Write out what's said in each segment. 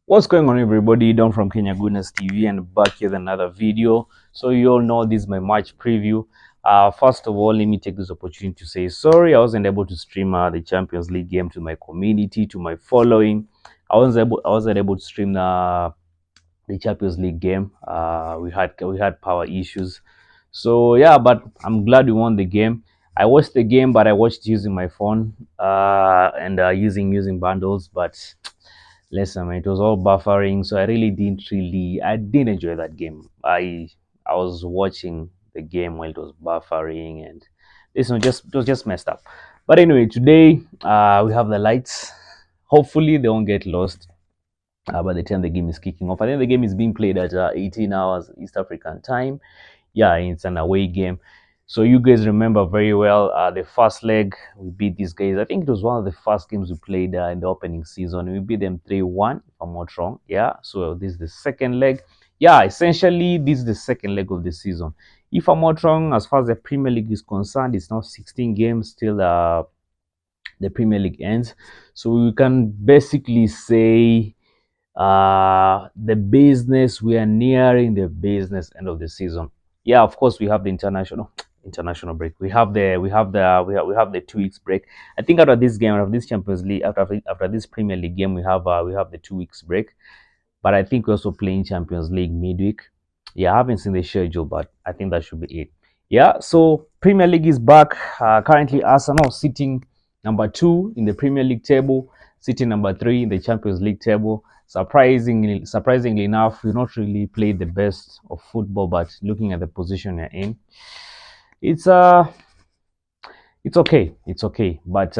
What's going on, everybody? Don from Kenya Goodness TV and back here with another video. So you all know this is my match preview. First of all, let me take this opportunity to say sorry I wasn't able to stream the Champions League game to my community, to my following. I wasn't able to stream the Champions League game. We had power issues. So yeah, but I'm glad we won the game. I watched the game, but I watched using my phone and using bundles, but listen, man, it was all buffering, so I didn't enjoy that game. I was watching the game while it was buffering, and this one just it was just messed up. But anyway, today we have the lights. Hopefully they won't get lost by the time the game is kicking off. I think the game is being played at 18 hours East African time. Yeah, it's an away game. So you guys remember very well the first leg we beat these guys. I think it was one of the first games we played in the opening season. We beat them 3-1, if I'm not wrong. Yeah, so this is the second leg. Yeah, essentially this is the second leg of the season. If I'm not wrong, as far as the Premier League is concerned, it's now 16 games till the Premier League ends. So we can basically say we are nearing the business end of the season. Yeah, of course we have the international break. We have the 2 weeks break. I think after this game, after this Champions League, after this Premier League game, we have the 2 weeks break. But I think we're also playing Champions League midweek. Yeah, I haven't seen the schedule, but I think that should be it. Yeah, so Premier League is back. Currently, Arsenal sitting number 2 in the Premier League table, sitting number 3 in the Champions League table. Surprisingly enough, we not really played the best of football, but looking at the position we're in, it's it's okay. It's okay. But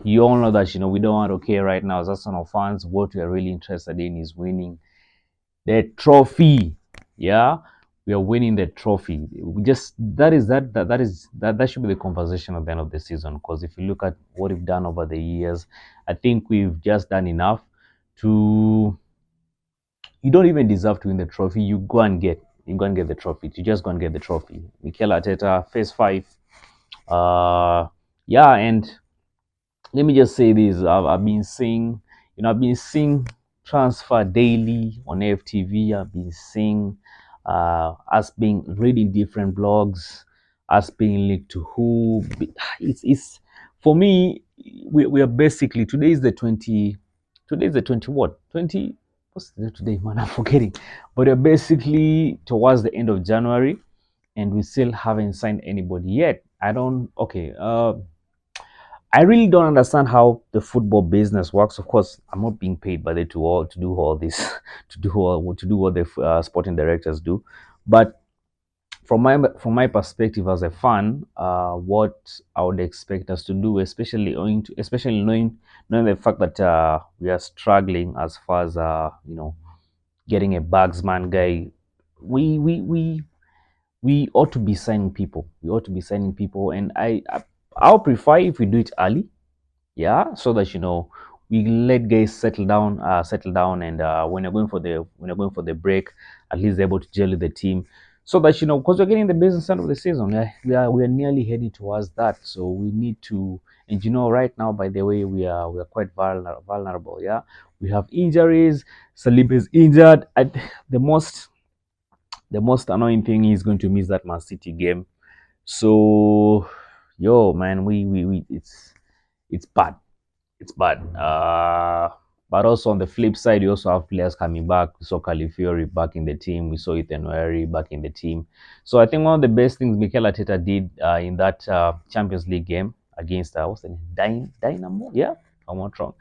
you all know that we don't want okay right now as Arsenal fans. What we are really interested in is winning the trophy. Yeah, we are winning the trophy. We just that should be the conversation at the end of the season. Because if you look at what we've done over the years, I think we've just done enough to. You don't even deserve to win the trophy. You go and get the trophy. You just go and get the trophy. Mikel Arteta, phase 5. Yeah, and let me just say this: I've been seeing transfer daily on FTV. I've been seeing us being reading different blogs, us being linked to who. It's for me. We are basically today is the 20. Today is the 20 what 20. What's the date today, man? I'm forgetting. But we're basically towards the end of January, and we still haven't signed anybody yet. I don't. Okay. I really don't understand how the football business works. Of course, I'm not being paid by them to do all this, to do what the sporting directors do. But from my perspective as a fan, what I would expect us to do, especially knowing the fact that we are struggling as far as getting a bagsman guy, we we we we ought to be signing people. We ought to be signing people, and I'll prefer if we do it early, yeah, so that we let guys settle down, and when you're going for the break, at least they're able to gel with the team, so that because we're getting the business end of the season. We are nearly heading towards that, so we need to. And right now, by the way, we are quite vulnerable. Yeah, we have injuries. Saliba is injured. The most annoying thing is going to miss that Man City game. So, yo, man, we it's bad. It's bad. But also on the flip side, you also have players coming back. We saw Califiori back in the team. We saw Ethan Wary back in the team. So I think one of the best things Mikel Arteta did in that Champions League game against what's the name? Dynamo? Yeah, if I'm not wrong.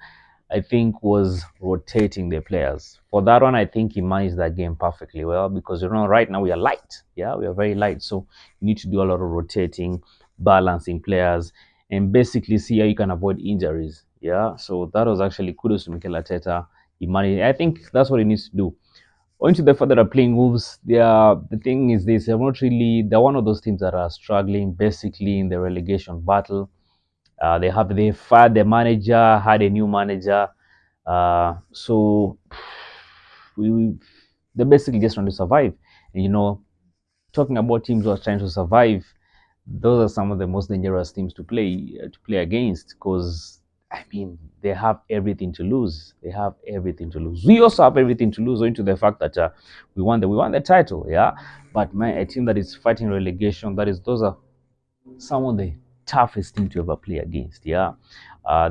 I think was rotating the players. For that one, I think he managed that game perfectly well, because right now we are light. Yeah, we are very light. So you need to do a lot of rotating, balancing players, and basically see how you can avoid injuries. Yeah, so that was actually kudos to Mikel Arteta. He managed. I think that's what he needs to do. Going to the fact that are playing Wolves, the thing is this: they're one of those teams that are struggling basically in the relegation battle. They fired the manager, had a new manager, so we they're basically just trying to survive. And talking about teams who are trying to survive, those are some of the most dangerous teams to play against, because I mean, they have everything to lose. They have everything to lose. We also have everything to lose, owing to the fact that we won the title, yeah. But man, a team that is fighting relegation, those are some of the toughest team to ever play against, yeah.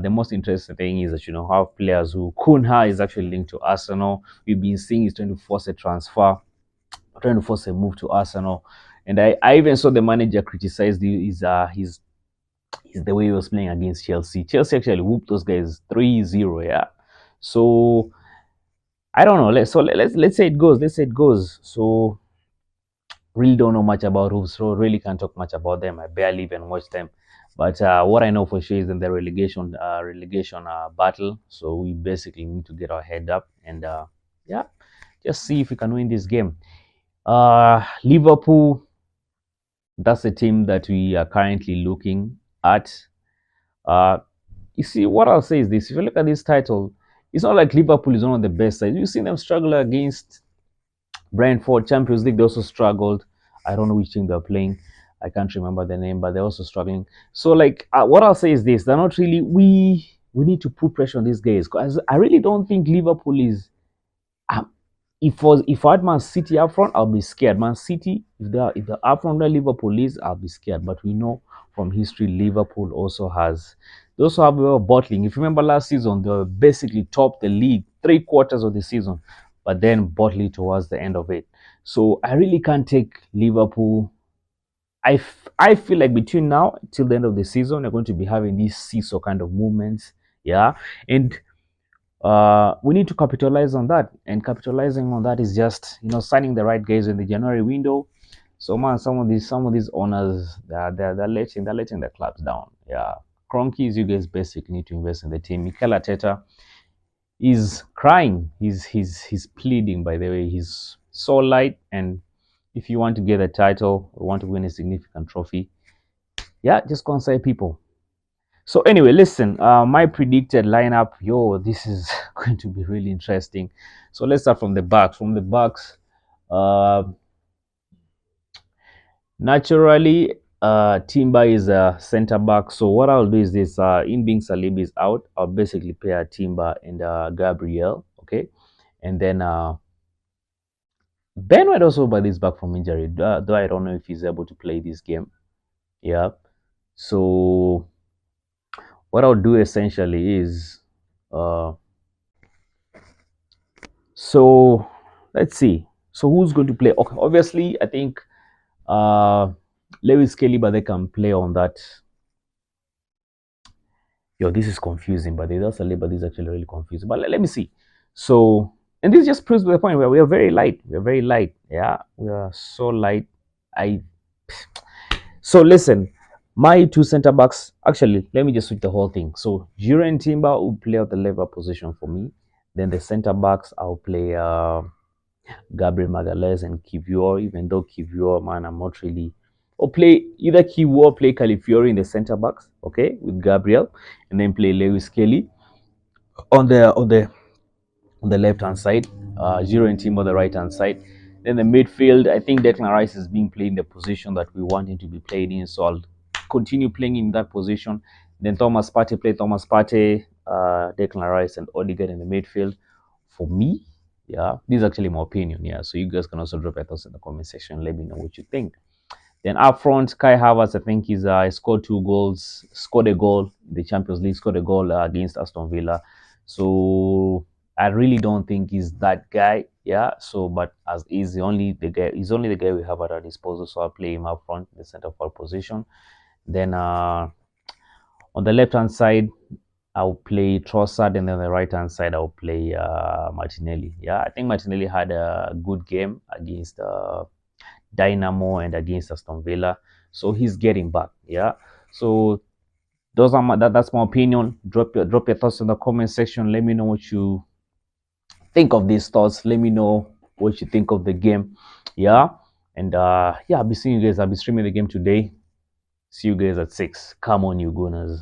The most interesting thing is that how players who Kunha is actually linked to Arsenal. We've been seeing he's trying to force a transfer, trying to force a move to Arsenal, and I even saw the manager criticize his the way he was playing against Chelsea. Chelsea actually whooped those guys 3-0. Yeah. So I don't know. Let's say it goes. Let's say it goes. So really don't know much about Wolves. So really can't talk much about them. I barely even watch them. But what I know for sure is in the relegation battle. So we basically need to get our head up and yeah, just see if we can win this game. Liverpool, that's the team that we are currently looking at. Uh, you see, what I'll say is this: if you look at this title, it's not like Liverpool is one of the best sides. You've seen them struggle against Brentford, Champions League. They also struggled. I don't know which team they're playing. I can't remember the name, but they're also struggling. So, like, what I'll say is this: they're not really. We need to put pressure on these guys because I really don't think Liverpool is. Um, if I had Man City up front, I'll be scared. Man City, if they're up front where Liverpool is, I'll be scared. But we know from history, Liverpool also has they also have a way of bottling. If you remember last season, they were basically top the league 3 quarters of the season, but then bottling towards the end of it. So I really can't take Liverpool. I feel like between now till the end of the season, they're going to be having these seesaw kind of movements. Yeah. And we need to capitalize on that, and capitalizing on that is just signing the right guys in the January window. So man, some of these owners, they're letting the clubs down. Yeah, Cronkies, you guys basically need to invest in the team. Mikel Arteta is crying. He's pleading. By the way, he's so light. And if you want to get a title, or want to win a significant trophy, yeah, just consider people. So anyway, listen, my predicted lineup, this is going to be really interesting. So let's start from the backs. From the backs, uh, naturally, Timber is a center back. So what I'll do is this: in being Salib is out, I'll basically pair Timber and Gabriel. Okay, and then Ben White also by this back from injury. Though I don't know if he's able to play this game. Yeah. So what I'll do essentially is. So let's see. So who's going to play? Okay, obviously, I think Lewis Kelly, but they can play on that. This is confusing, but there's also but this is actually really confusing. But let me see. So, and this just proves the point where we are very light. We are very light. Yeah, we are so light. I. So listen, my two center backs. Actually, let me just switch the whole thing. So Jiren Timber will play at the level position for me. Then the center backs, I'll play. Gabriel Magalhaes and Kivior, even though Kivior, man, I'm not really. Or play either Kivior or play Califiori in the center backs, okay, with Gabriel, and then play Lewis Kelly on the left hand side, Zero and Team on the right hand side. Then the midfield, I think Declan Rice is being played in the position that we want him to be played in, so I'll continue playing in that position. Then Thomas Partey, Declan Rice, and Odegaard in the midfield. For me, yeah, this is actually my opinion. Yeah, so you guys can also drop your thoughts in the comment section. Let me know what you think. Then up front, Kai Havertz, I think he's scored 2 goals, scored a goal in the Champions League, scored a goal against Aston Villa. So I really don't think he's that guy. Yeah. So, but as he's only the guy we have at our disposal. So I'll play him up front, the center forward position. Then on the left hand side, I'll play Trossard, and then on the right hand side, I'll play Martinelli. Yeah, I think Martinelli had a good game against Dynamo and against Aston Villa, so he's getting back. Yeah, so that's my opinion. Drop your thoughts in the comment section. Let me know what you think of these thoughts. Let me know what you think of the game. Yeah, and yeah, I'll be seeing you guys. I'll be streaming the game today. See you guys at 6. Come on, you Gunners.